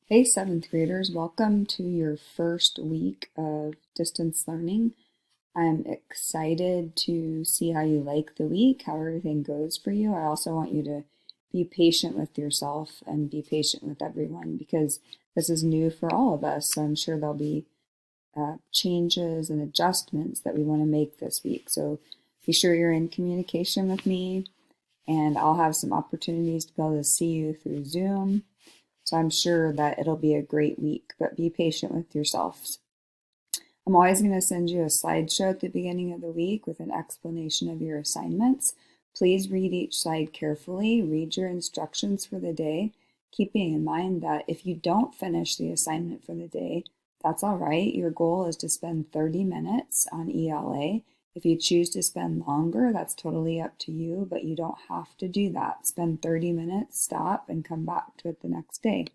Hey, seventh graders, welcome to your first week of distance learning. I'm excited to see how you like the week, how everything goes for you. I also want you to be patient with yourself and be patient with everyone because this is new for all of us. So I'm sure there'll be changes and adjustments that we want to make this week. So be sure you're in communication with me, and I'll have some opportunities to be able to see you through Zoom. So I'm sure that it'll be a great week, but be patient with yourselves. I'm always going to send you a slideshow at the beginning of the week with an explanation of your assignments. Please read each slide carefully, read your instructions for the day, keeping in mind that if you don't finish the assignment for the day, that's all right. Your goal is to spend 30 minutes on ELA. If you choose to spend longer, that's totally up to you, but you don't have to do that. Spend 30 minutes, stop, and come back to it the next day.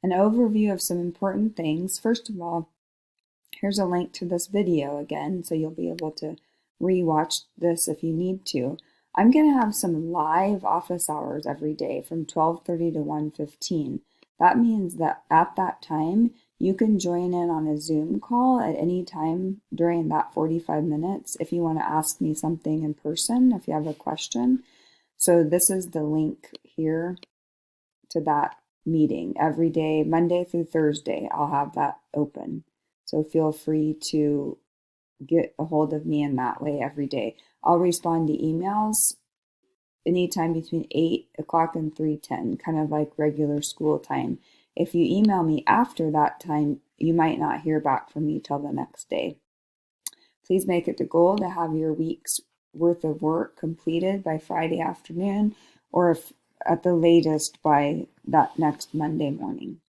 An overview of some important things. First of all, here's a link to this video again, so you'll be able to re-watch this if you need to. I'm going to have some live office hours every day from 12:30 to 1:15. That means that at that time, you can join in on a Zoom call at any time during that 45 minutes if you want to ask me something in person, if you have a question. So this is the link here to that meeting every day, Monday through Thursday. I'll have that open. So feel free to get a hold of me in that way every day. I'll respond to emails anytime between 8 o'clock and 3:10, kind of like regular school time. If you email me after that time, you might not hear back from me till the next day. Please make it the goal to have your week's worth of work completed by Friday afternoon, or if at the latest by that next Monday morning.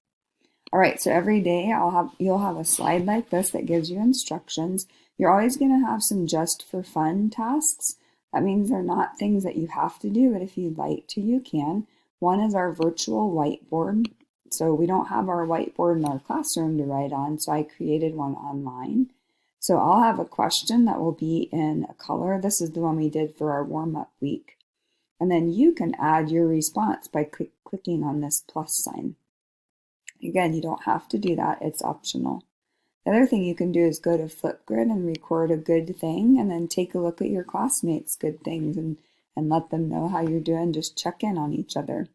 All right, so every day you'll have a slide like this that gives you instructions. You're always going to have some just for fun tasks. That means they're not things that you have to do, but if you'd like to, you can. One is our virtual whiteboard. So we don't have our whiteboard in our classroom to write on, so I created one online. So I'll have a question that will be in a color. This is the one we did for our warm-up week. And then you can add your response by clicking on this plus sign. Again, you don't have to do that, it's optional. The other thing you can do is go to Flipgrid and record a good thing and then take a look at your classmates' good things and let them know how you're doing. Just check in on each other.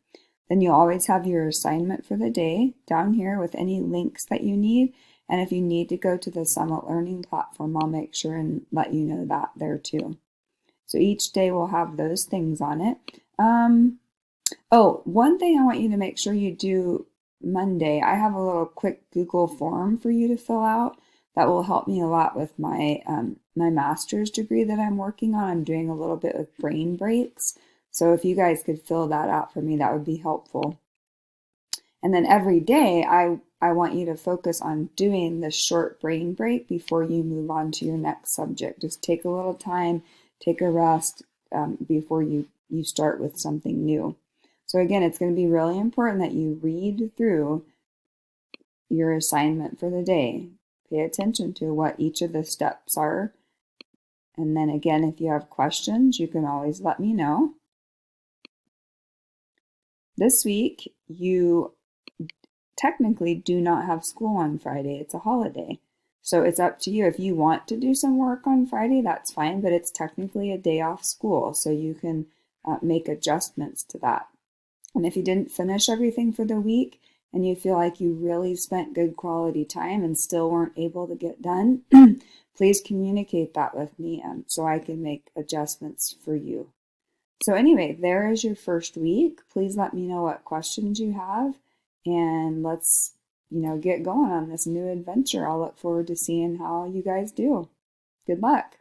Then you'll always have your assignment for the day down here with any links that you need. And if you need to go to the Summit Learning platform, I'll make sure and let you know that there too. So each day will have those things on it. One thing I want you to make sure you do Monday, I have a little quick Google form for you to fill out that will help me a lot with my my master's degree that I'm working on. I'm doing a little bit with brain breaks. So if you guys could fill that out for me, that would be helpful. And then every day, I want you to focus on doing this short brain break before you move on to your next subject. Just take a little time, take a rest before you start with something new. So again, it's going to be really important that you read through your assignment for the day. Pay attention to what each of the steps are. And then again, if you have questions, you can always let me know. This week, you technically do not have school on Friday. It's a holiday. So it's up to you. If you want to do some work on Friday, that's fine, but it's technically a day off school, so you can make adjustments to that. And if you didn't finish everything for the week and you feel like you really spent good quality time and still weren't able to get done, please communicate that with me so I can make adjustments for you. So anyway, there is your first week. Please let me know what questions you have, and let's, get going on this new adventure. I'll look forward to seeing how you guys do. Good luck.